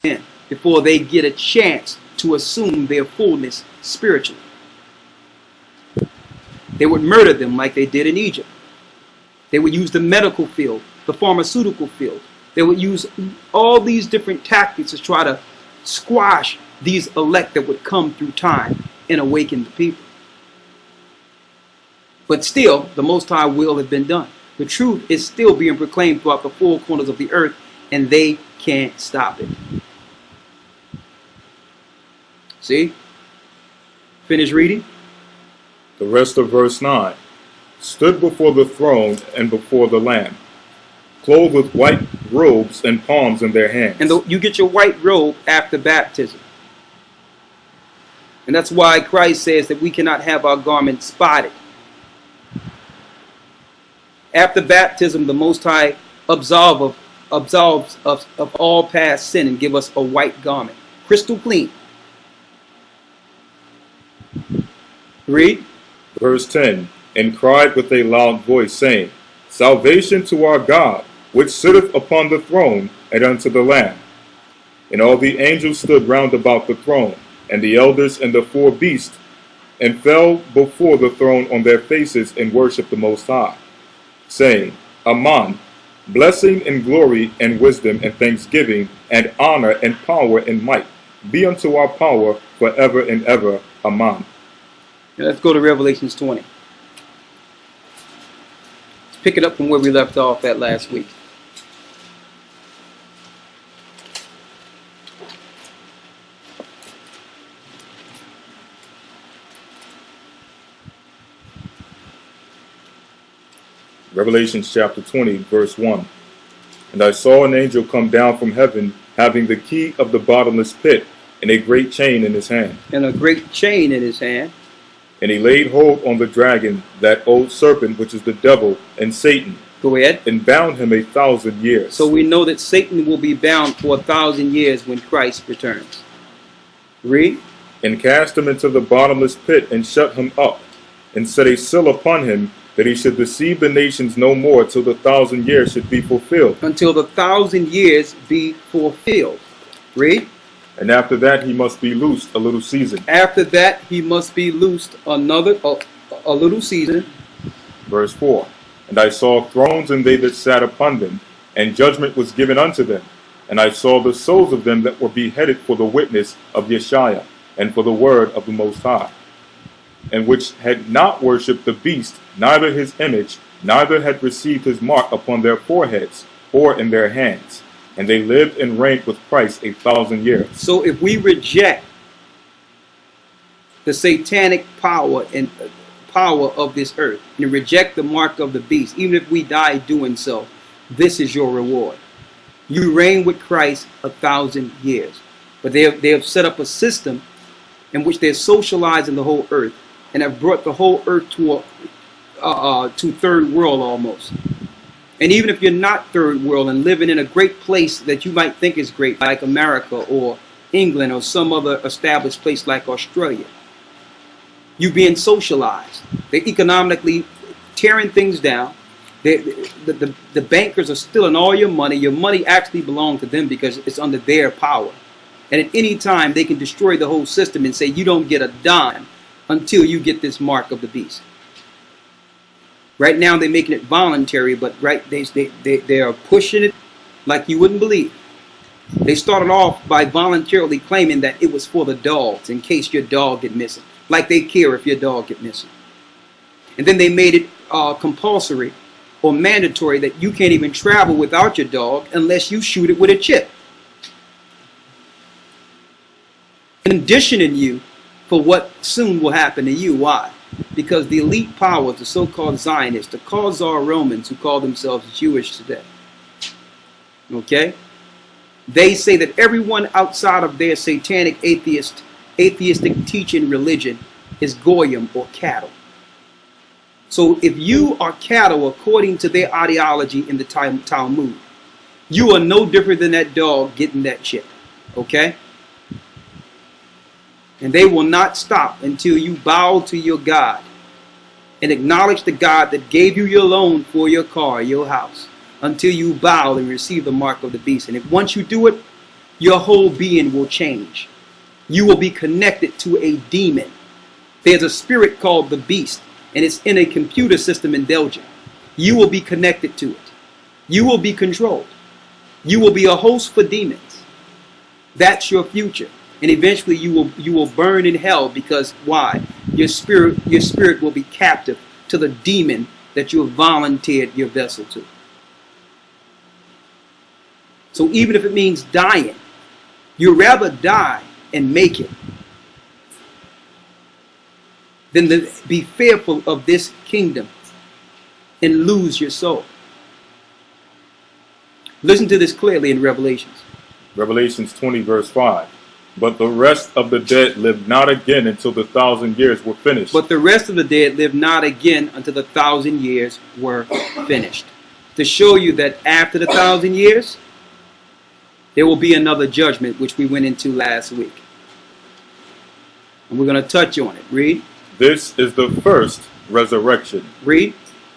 in before they get a chance to assume their fullness spiritually. They would murder them like they did in Egypt. They would use the medical field, the pharmaceutical field. They would use all these different tactics to try to squash these elect that would come through time and awaken the people. But still, the Most High will have been done. The truth is still being proclaimed throughout the four corners of the earth, and they can't stop it. See? Finish reading. The rest of verse 9. Stood before the throne and before the Lamb, clothed with white robes and palms in their hands. And you get your white robe after baptism. And that's why Christ says that we cannot have our garments spotted. After baptism, the Most High absolves of all past sin and give us a white garment, crystal clean. Read. Verse 10. And cried with a loud voice, saying, Salvation to our God, which sitteth upon the throne, and unto the Lamb. And all the angels stood round about the throne, and the elders and the four beasts, and fell before the throne on their faces, and worshipped the Most High, saying, Amen, blessing and glory and wisdom and thanksgiving and honor and power and might be unto our power forever and ever. Amen. Now let's go to Revelations 20. Let's pick it up from where we left off at last week. Revelation chapter 20, verse 1. And I saw an angel come down from heaven, having the key of the bottomless pit, and a great chain in his hand. And a great chain in his hand. And he laid hold on the dragon, that old serpent, which is the devil and Satan. Go ahead. And bound him 1,000 years. So we know that Satan will be bound for 1,000 years when Christ returns. Read. And cast him into the bottomless pit, and shut him up, and set a seal upon him, that he should deceive the nations no more till the 1,000 years should be fulfilled. Until the 1,000 years be fulfilled. Read. And after that he must be loosed a little season. After that he must be loosed a little season. Verse 4. And I saw thrones, and they that sat upon them, and judgment was given unto them. And I saw the souls of them that were beheaded for the witness of Yeshua, and for the word of the Most High, and which had not worshipped the beast, neither his image, neither had received his mark upon their foreheads or in their hands. And they lived and reigned with Christ 1,000 years. So if we reject the satanic power and power of this earth, and reject the mark of the beast, even if we die doing so, this is your reward. You reign with Christ 1,000 years. But they have set up a system in which they're socializing the whole earth, and have brought the whole earth to third world almost. And even if you're not third world and living in a great place that you might think is great, like America or England or some other established place like Australia, you're being socialized. They're economically tearing things down. The bankers are stealing all your money. Your money actually belongs to them because it's under their power. And at any time, they can destroy the whole system and say, you don't get a dime until you get this mark of the beast. Right now, they're making it voluntary, but they are pushing it like you wouldn't believe. They started off by voluntarily claiming that it was for the dogs in case your dog get missing. Like they care if your dog get missing. And then they made it compulsory or mandatory that you can't even travel without your dog unless you shoot it with a chip. Conditioning you for what soon will happen to you. Why? Because the elite powers, the so-called Zionists, the Khazar Romans who call themselves Jewish today, okay, they say that everyone outside of their satanic atheistic teaching religion is goyim or cattle. So if you are cattle according to their ideology in the Talmud, you are no different than that dog getting that chip, okay? And they will not stop until you bow to your God and acknowledge the God that gave you your loan for your car, your house, until you bow and receive the mark of the beast. And if once you do it, Your whole being will change. You will be connected to a demon. There's a spirit called the beast, and it's in a computer system in Belgium. You will be connected to it. You will be controlled. You will be a host for demons. That's your future. And eventually you will burn in hell because why? Your spirit will be captive to the demon that you have volunteered your vessel to. So even if it means dying, you'd rather die and make it than to be fearful of this kingdom and lose your soul. Listen to this clearly in Revelations. Revelations 20 verse 5. But the rest of the dead lived not again until the 1,000 years were finished. But the rest of the dead lived not again until the 1,000 years were finished. To show you that after the 1,000 years, there will be another judgment, which we went into last week. And we're going to touch on it. Read. This is the first resurrection. Read.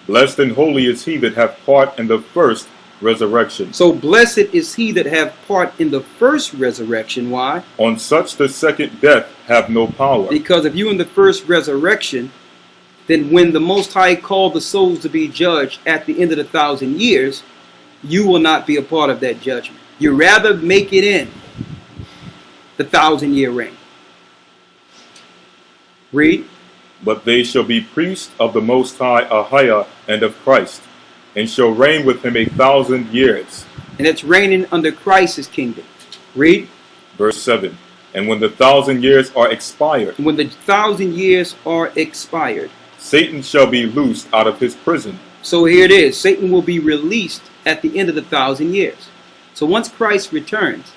Blessed and holy is he that hath part in the first resurrection. So blessed is he that hath part in the first resurrection. Why? On such the second death have no power. Because if you in the first resurrection, then when the Most High called the souls to be judged at the end of the 1,000 years, you will not be a part of that judgment. You rather make it in the 1,000-year reign. Read. But they shall be priests of the Most High Ahiah and of Christ, and shall reign with him 1,000 years. And it's reigning under Christ's kingdom. Read. Verse 7. And when the 1,000 years are expired, When the 1,000 years are expired. Satan shall be loosed out of his prison. So here it is. Satan will be released at the end of the 1,000 years. So once Christ returns,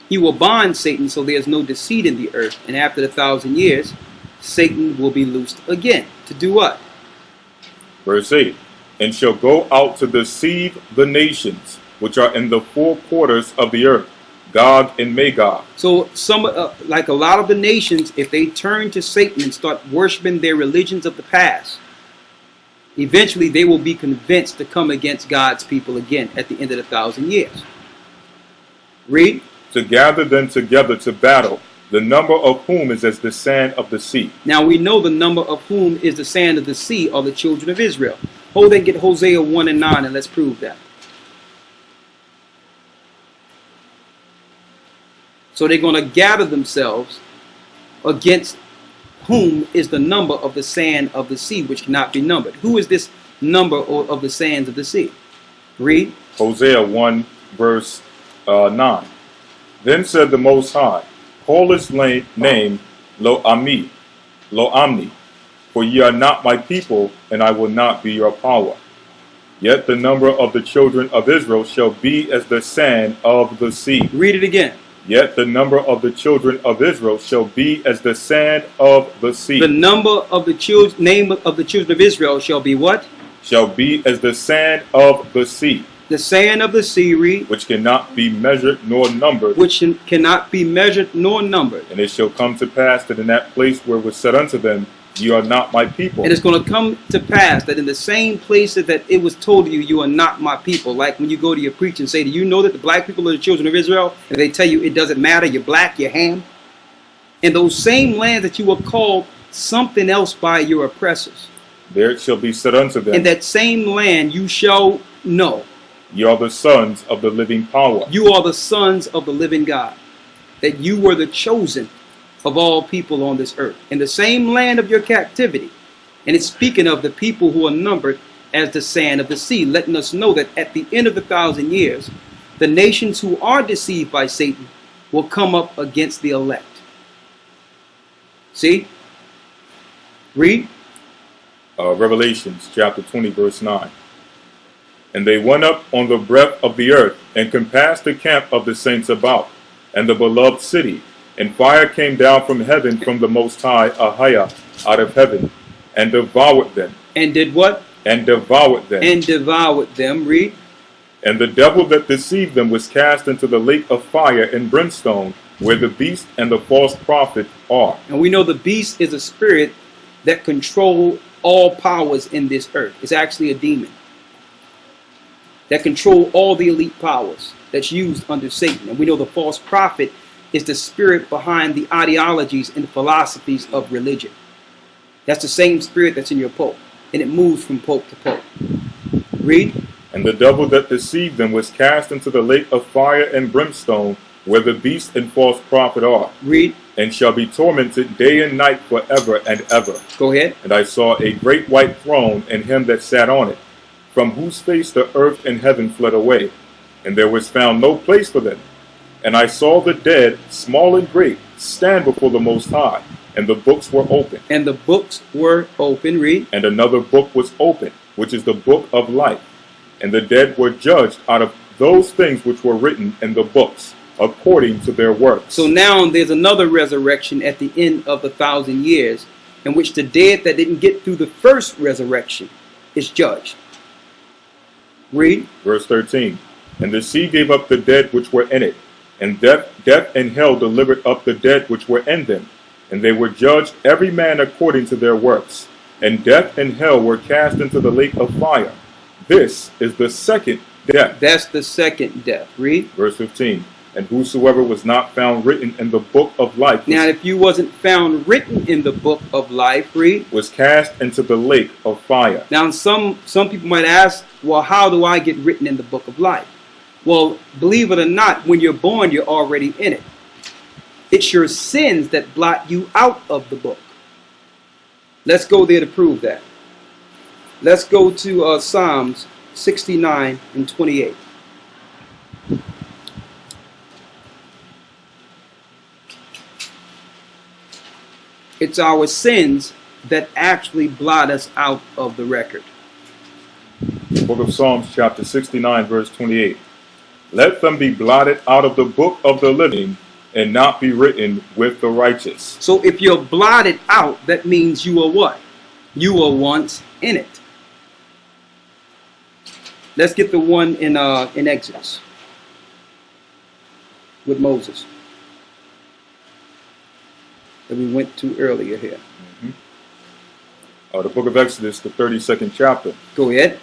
he will bind Satan so there's no deceit in the earth. And after the 1,000 years, Satan will be loosed again. To do what? Verse 8. And shall go out to deceive the nations which are in the four quarters of the earth, Gog and Magog. So some, like a lot of the nations, if they turn to Satan and start worshiping their religions of the past, eventually they will be convinced to come against God's people again at the end of the 1,000 years. Read. To gather them together to battle, the number of whom is as the sand of the sea. Now we know the number of whom is the sand of the sea are the children of Israel. Hold and get Hosea 1 and 9 and let's prove that. So they're going to gather themselves against whom is the number of the sand of the sea, which cannot be numbered. Who is this number of the sands of the sea? Read. Hosea 1 verse 9. Then said the Most High, call his name Lo-Ammi, Lo-Amni, for ye are not my people, and I will not be your power. Yet the number of the children of Israel shall be as the sand of the sea. Read it again. Yet the number of the children of Israel shall be as the sand of the sea. The number of the name of the children of Israel shall be what? Shall be as the sand of the sea. The sand of the sea, read. Which cannot be measured nor numbered. Which cannot be measured nor numbered. And it shall come to pass that in that place where it was said unto them, you are not my people. And it's going to come to pass that in the same places that it was told to you, you are not my people. Like when you go to your preacher and say, do you know that the black people are the children of Israel? And they tell you it doesn't matter, you're black, you're ham. And those same lands that you were called something else by your oppressors. There it shall be said unto them. In that same land you shall know. You are the sons of the living power. You are the sons of the living God. That you were the chosen of all people on this earth. In the same land of your captivity. And it's speaking of the people who are numbered as the sand of the sea, letting us know that at the end of the 1,000 years, the nations who are deceived by Satan will come up against the elect. See? Read. Revelations chapter 20 verse 9. And they went up on the breadth of the earth, and compassed the camp of the saints about, and the beloved city. And fire came down from heaven from the Most High Ahiah out of heaven, and devoured them. And did what? And devoured them. And devoured them. Read. And the devil that deceived them was cast into the lake of fire and brimstone, where the beast and the false prophet are. And we know the beast is a spirit that controls all powers in this earth. It's actually a demon. that control all the elite powers that's used under Satan. And we know the false prophet is the spirit behind the ideologies and philosophies of religion. That's the same spirit that's in your pope, and it moves from pope to pope. Read. And the devil that deceived them was cast into the lake of fire and brimstone, where the beast and false prophet are. Read. And shall be tormented day and night forever and ever. Go ahead. And I saw a great white throne, and him that sat on it, from whose face the earth and heaven fled away, and there was found no place for them. And I saw the dead, small and great, stand before the Most High, and the books were open. And the books were open. Read. And another book was open, which is the book of life. And the dead were judged out of those things which were written in the books, according to their works. So now there's another resurrection at the end of the 1,000 years, in which the dead that didn't get through the first resurrection is judged. Read. Verse 13. And the sea gave up the dead which were in it, and death and hell delivered up the dead which were in them, and they were judged every man according to their works. And death and hell were cast into the lake of fire. This is the second death. That's the second death. Read. Verse 15. And whosoever was not found written in the book of life Now, if you wasn't found written in the book of life, read, was cast into the lake of fire. Now, some people might ask, well, how do I get written in the book of life? Well, believe it or not, when you're born, you're already in it. It's your sins that blot you out of the book. Let's go there to prove that. Let's go to Psalms 69 and 28. It's our sins that actually blot us out of the record. Book of Psalms chapter 69 verse 28. Let them be blotted out of the book of the living and not be written with the righteous. So if you're blotted out, that means you are what? You were once in it. Let's get the one in Exodus with Moses that we went to earlier here. The book of Exodus, the 32nd chapter. Go ahead.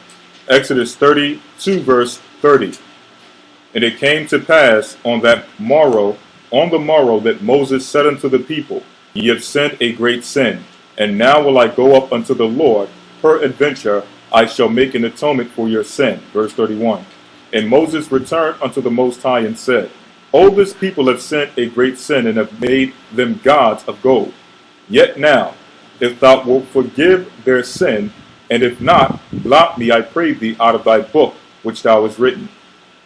Exodus 32 verse 30. And it came to pass on the morrow that Moses said unto the people, Ye have sinned a great sin, and now will I go up unto the Lord, peradventure I shall make an atonement for your sin. Verse 31. And Moses returned unto the Most High and said, O this people have sinned a great sin, and have made them gods of gold. Yet now, if thou wilt forgive their sin, and if not, blot me, I pray thee, out of thy book which thou hast written.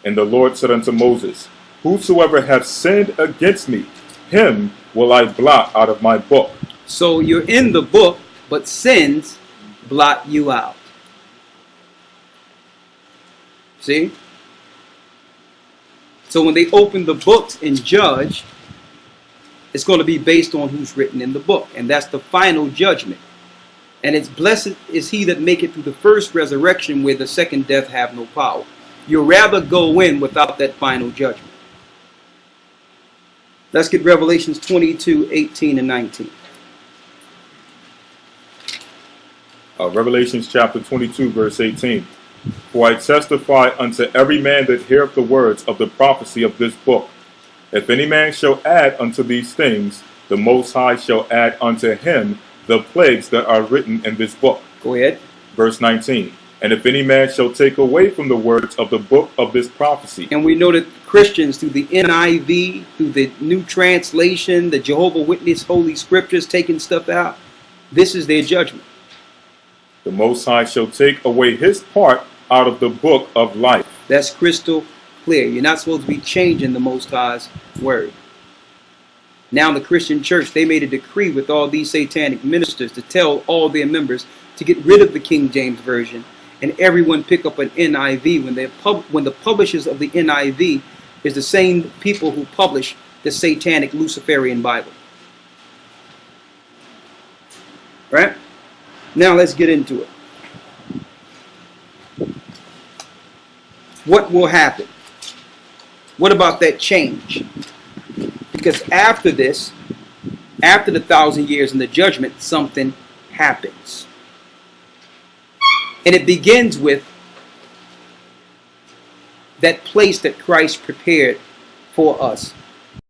And the Lord said unto Moses, Whosoever hath sinned against me, him will I blot out of my book. So you're in the book, but sins blot you out. See? So when they open the books and judge, it's going to be based on who's written in the book. And that's the final judgment. And it's blessed is he that make it through the first resurrection, where the second death have no power. You'd rather go in without that final judgment. Let's get Revelations 22, 18 and 19. Revelations chapter 22 verse 18. For I testify unto every man that heareth the words of the prophecy of this book. If any man shall add unto these things, the Most High shall add unto him the plagues that are written in this book. Go ahead. Verse 19. And if any man shall take away from the words of the book of this prophecy. And we know that Christians, through the NIV, through the New Translation, the Jehovah Witness Holy Scriptures, taking stuff out, this is their judgment. The Most High shall take away his part out of the book of life. That's crystal clear. You're not supposed to be changing the Most High's word. Now the Christian church, they made a decree with all these satanic ministers to tell all their members to get rid of the King James Version, and everyone pick up an NIV when the publishers of the NIV is the same people who publish the satanic Luciferian Bible. Right? Now let's get into it. What will happen? What about that change? Because after this, after the 1,000 years and the judgment, something happens. And it begins with that place that Christ prepared for us.